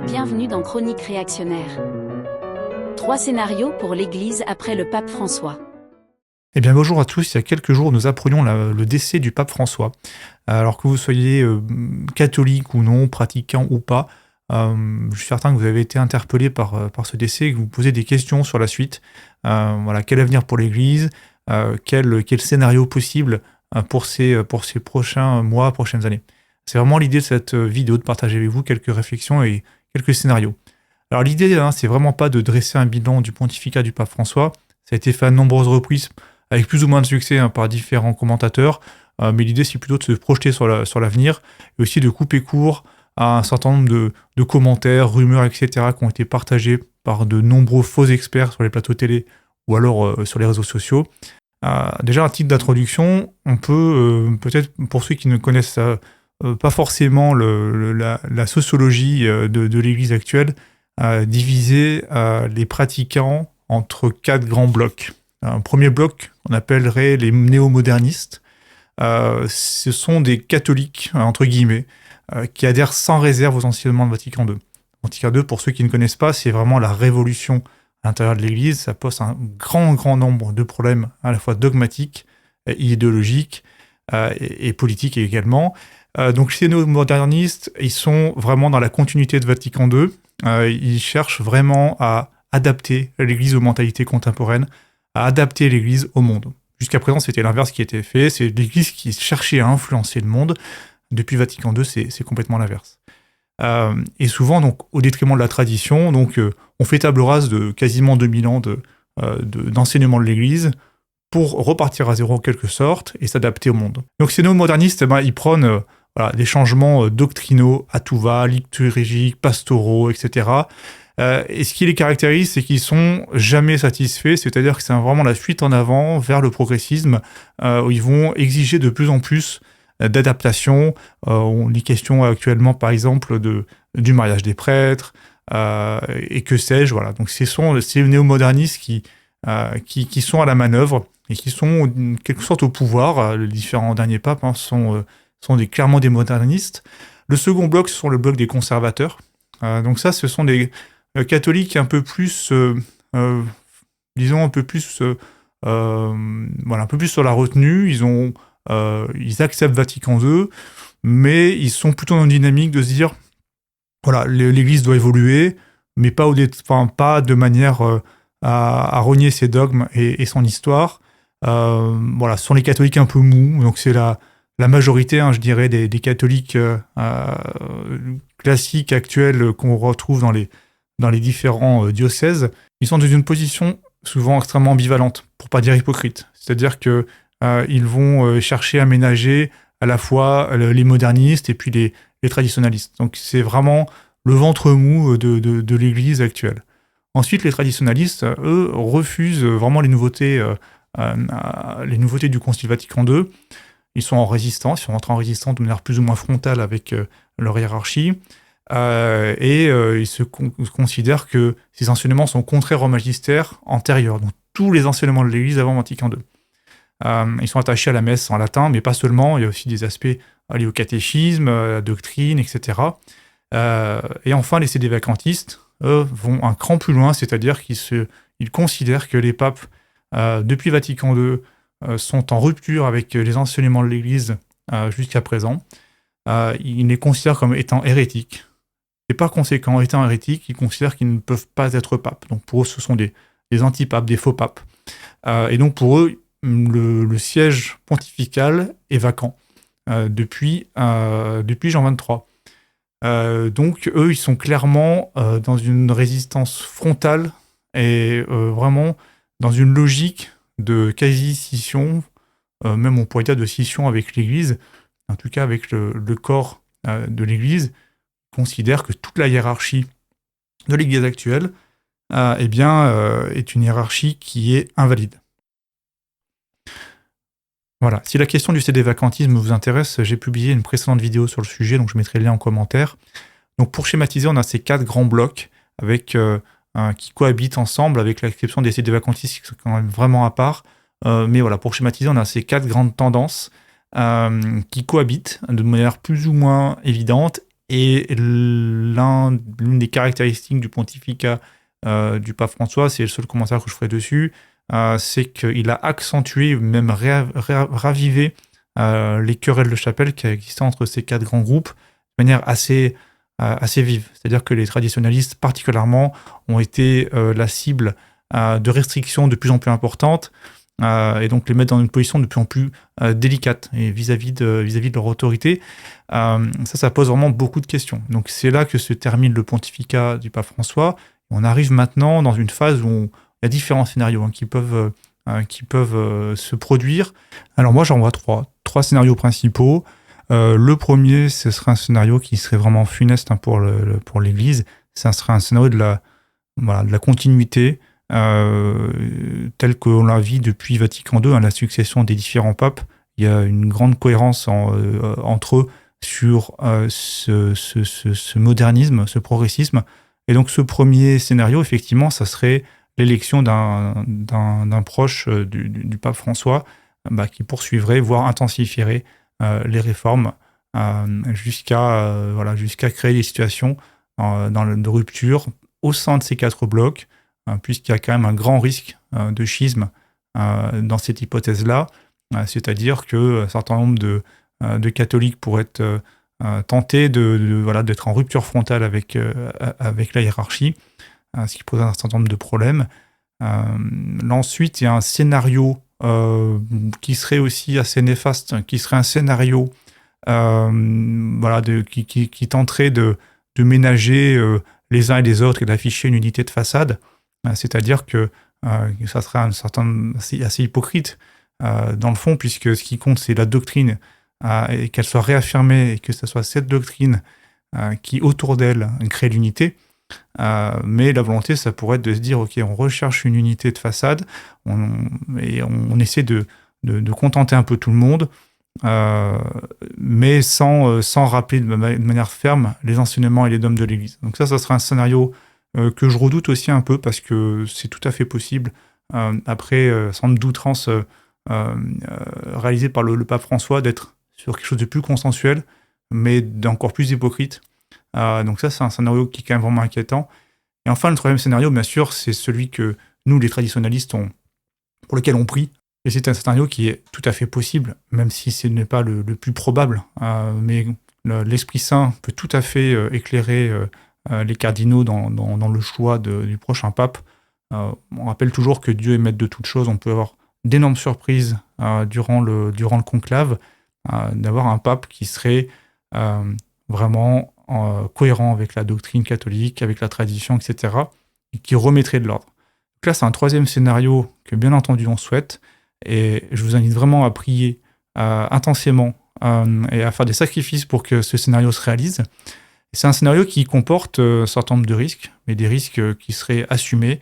Bienvenue dans Chronique réactionnaire. 3 scénarios pour l'Église après le pape François. Eh bien bonjour à tous, il y a quelques jours nous apprenions le décès du pape François. Alors que vous soyez catholique ou non, pratiquant ou pas, je suis certain que vous avez été interpellé par ce décès et que vous posez des questions sur la suite. Quel avenir pour l'Église, quel scénario possible pour ces prochains mois, prochaines années. C'est vraiment l'idée de cette vidéo, de partager avec vous quelques réflexions et quelques scénarios. Alors l'idée, c'est vraiment pas de dresser un bilan du pontificat du pape François. Ça a été fait à de nombreuses reprises, avec plus ou moins de succès par différents commentateurs, mais l'idée c'est plutôt de se projeter sur l'avenir, et aussi de couper court à un certain nombre de commentaires, rumeurs, etc. qui ont été partagés par de nombreux faux experts sur les plateaux télé ou alors sur les réseaux sociaux. Déjà, un titre d'introduction, on peut, peut-être pour ceux qui ne connaissent pas forcément la sociologie de l'Église actuelle, diviser les pratiquants entre 4 grands blocs. Un premier bloc, on appellerait les néo-modernistes. Ce sont des catholiques, entre guillemets, qui adhèrent sans réserve aux enseignements de Vatican II. Vatican II, pour ceux qui ne connaissent pas, c'est vraiment la révolution à l'intérieur de l'Église. Ça pose un grand nombre de problèmes, à la fois dogmatiques, idéologiques et politiques également. Donc ces néo-modernistes, ils sont vraiment dans la continuité de Vatican II. Ils cherchent vraiment à adapter l'Église aux mentalités contemporaines, à adapter l'Église au monde. Jusqu'à présent, c'était l'inverse qui était fait. C'est l'Église qui cherchait à influencer le monde. Depuis Vatican II, c'est complètement l'inverse. Et souvent, donc, au détriment de la tradition, donc, on fait table rase de quasiment 2000 ans d'enseignement de l'Église pour repartir à zéro en quelque sorte et s'adapter au monde. Donc ces néo-modernistes, ils prônent des changements doctrinaux à tout va, liturgiques, pastoraux, etc. Et ce qui les caractérise, c'est qu'ils sont jamais satisfaits, c'est-à-dire que c'est vraiment la fuite en avant vers le progressisme, où ils vont exiger de plus en plus d'adaptation. On lit question actuellement, par exemple, du mariage des prêtres, et que sais-je. Voilà. Donc ce sont ces néo-modernistes qui sont à la manœuvre et qui sont en quelque sorte au pouvoir. Les différents derniers papes sont clairement des modernistes. Le second bloc, ce sont le bloc des conservateurs. Donc ça, ce sont des catholiques un peu plus, disons un peu plus, un peu plus sur la retenue. Ils acceptent Vatican II, mais ils sont plutôt dans une dynamique de se dire, voilà, l'Église doit évoluer, mais pas de manière à renier ses dogmes et son histoire. Ce sont les catholiques un peu mous, donc c'est la majorité, je dirais, des catholiques classiques actuels qu'on retrouve dans les différents diocèses. Ils sont dans une position souvent extrêmement ambivalente, pour pas dire hypocrite. C'est-à-dire que ils vont chercher à ménager à la fois les modernistes et puis les traditionalistes. Donc c'est vraiment le ventre mou de l'Église actuelle. Ensuite, les traditionalistes, eux, refusent vraiment les nouveautés du Concile Vatican II. Ils sont en résistance, ils sont rentrés en résistance de manière plus ou moins frontale avec leur hiérarchie, ils se considèrent que ces enseignements sont contraires au magistère antérieur, donc tous les enseignements de l'Église avant Vatican II. Ils sont attachés à la messe en latin, mais pas seulement, il y a aussi des aspects liés au catéchisme, à la doctrine, etc. Et enfin, les sédévacantistes, eux, vont un cran plus loin, c'est-à-dire qu'ils considèrent que les papes, depuis Vatican II, sont en rupture avec les enseignements de l'Église jusqu'à présent. Ils les considèrent comme étant hérétiques. Et par conséquent, étant hérétiques, ils considèrent qu'ils ne peuvent pas être papes. Donc pour eux, ce sont des antipapes, des faux papes. Et donc pour eux, le siège pontifical est vacant depuis Jean XXIII. Donc eux, ils sont clairement dans une résistance frontale et vraiment dans une logique de quasi-scission, même on pourrait dire de scission avec l'Église, en tout cas avec le corps de l'Église. Ils considèrent que toute la hiérarchie de l'Église actuelle est une hiérarchie qui est invalide. Voilà. Si la question du sédévacantisme vous intéresse, j'ai publié une précédente vidéo sur le sujet, donc je mettrai le lien en commentaire. Donc pour schématiser, on a ces 4 grands blocs qui cohabitent ensemble, avec l'exception des sédévacantistes qui sont quand même vraiment à part. Mais voilà, pour schématiser, on a ces 4 grandes tendances qui cohabitent de manière plus ou moins évidente Et l'une des caractéristiques du pontificat du pape François, c'est le seul commentaire que je ferai dessus, c'est qu'il a accentué, même ravivé les querelles de chapelle qui existaient entre ces 4 grands groupes de manière assez vive. C'est-à-dire que les traditionalistes, particulièrement, ont été la cible de restrictions de plus en plus importantes, et donc les mettre dans une position de plus en plus délicate et vis-à-vis de leur autorité. Ça pose vraiment beaucoup de questions. Donc c'est là que se termine le pontificat du pape François. On arrive maintenant dans une phase où il y a différents scénarios qui peuvent se produire. Alors moi j'en vois trois scénarios principaux. Le premier, ce serait un scénario qui serait vraiment funeste pour l'Église. Ça serait un scénario de la continuité, tel qu'on la vit depuis Vatican II, la succession des différents papes. Il y a une grande cohérence entre eux sur ce modernisme, ce progressisme. Et donc ce premier scénario, effectivement, ça serait l'élection d'un proche du pape François, qui poursuivrait, voire intensifierait les réformes jusqu'à créer des situations de rupture au sein de ces 4 blocs, puisqu'il y a quand même un grand risque de schisme dans cette hypothèse-là, c'est-à-dire que un certain nombre de catholiques pourraient être tentés d'être en rupture frontale avec la hiérarchie, ce qui pose un certain nombre de problèmes. Ensuite, il y a un scénario qui serait aussi assez néfaste, qui serait un scénario qui tenterait de ménager les uns et les autres et d'afficher une unité de façade, c'est-à-dire que ça serait assez hypocrite dans le fond, puisque ce qui compte, c'est la doctrine, et qu'elle soit réaffirmée, et que ce soit cette doctrine qui, autour d'elle, crée l'unité. Mais la volonté, ça pourrait être de se dire, ok, on recherche une unité de façade, on essaie de contenter un peu tout le monde, mais sans rappeler de manière ferme les enseignements et les dogmes de l'Église. Donc ça serait un scénario que je redoute aussi un peu, parce que c'est tout à fait possible, après sans d'outrance réalisé par le pape François, d'être sur quelque chose de plus consensuel, mais d'encore plus hypocrite. Donc ça, c'est un scénario qui est quand même vraiment inquiétant. Et enfin, le troisième scénario, bien sûr, c'est celui que nous, les traditionalistes, pour lequel on prie. Et c'est un scénario qui est tout à fait possible, même si ce n'est pas le plus probable. Mais l'Esprit Saint peut tout à fait éclairer les cardinaux dans le choix du prochain pape. On rappelle toujours que Dieu est maître de toutes choses. On peut avoir d'énormes surprises durant le conclave, d'avoir un pape qui serait vraiment cohérent avec la doctrine catholique, avec la tradition, etc., et qui remettrait de l'ordre. Donc là, c'est un troisième scénario que, bien entendu, on souhaite, et je vous invite vraiment à prier intensément et à faire des sacrifices pour que ce scénario se réalise. Et c'est un scénario qui comporte un certain nombre de risques, mais des risques qui seraient assumés,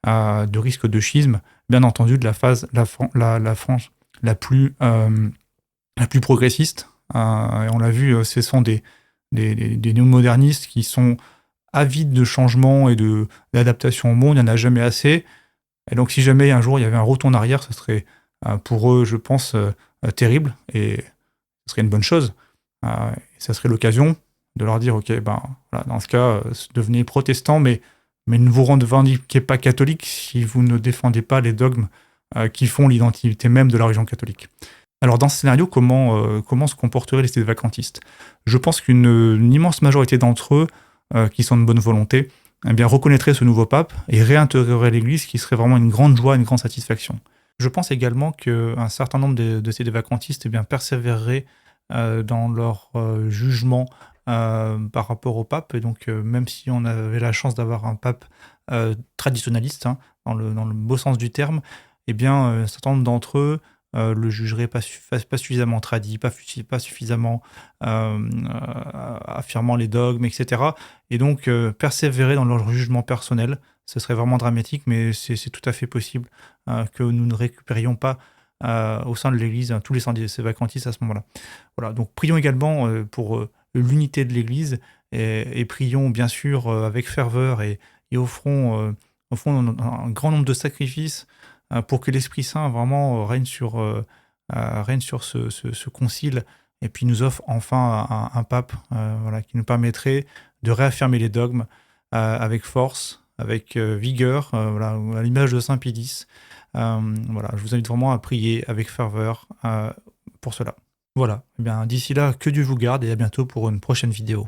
de risques de schisme, bien entendu, de la frange la plus progressiste. Et on l'a vu, ce sont des néo-modernistes qui sont avides de changement et d'adaptation au monde. Il n'y en a jamais assez. Et donc, si jamais un jour il y avait un retour en arrière, ce serait pour eux, je pense, terrible. Et ce serait une bonne chose. Et ça serait l'occasion de leur dire, ok, dans ce cas, devenez protestants, mais ne vous revendiquez pas catholique si vous ne défendez pas les dogmes qui font l'identité même de la religion catholique. Alors dans ce scénario, comment se comporteraient les vacantistes ? Je pense qu'une immense majorité d'entre eux, qui sont de bonne volonté, reconnaîtraient ce nouveau pape et réintégreraient l'Église, qui serait vraiment une grande joie, une grande satisfaction. Je pense également qu'un certain nombre de ces vacantistes persévéreraient dans leur jugement par rapport au pape. Et donc même si on avait la chance d'avoir un pape traditionnaliste, dans le beau sens du terme, un certain nombre d'entre eux le jugerait pas suffisamment tradit, pas suffisamment affirmant les dogmes, etc. Et donc persévérer dans leur jugement personnel, ce serait vraiment dramatique, mais c'est tout à fait possible que nous ne récupérions pas au sein de l'Église tous les ces vacantistes à ce moment-là. Voilà, donc prions également pour l'unité de l'Église, et prions bien sûr avec ferveur, et offrons un grand nombre de sacrifices pour que l'Esprit Saint vraiment règne sur ce concile et puis nous offre enfin un pape voilà, qui nous permettrait de réaffirmer les dogmes avec force, avec vigueur, voilà, à l'image de Saint Pie X. Voilà, je vous invite vraiment à prier avec ferveur pour cela. Voilà, eh bien, d'ici là, que Dieu vous garde et à bientôt pour une prochaine vidéo.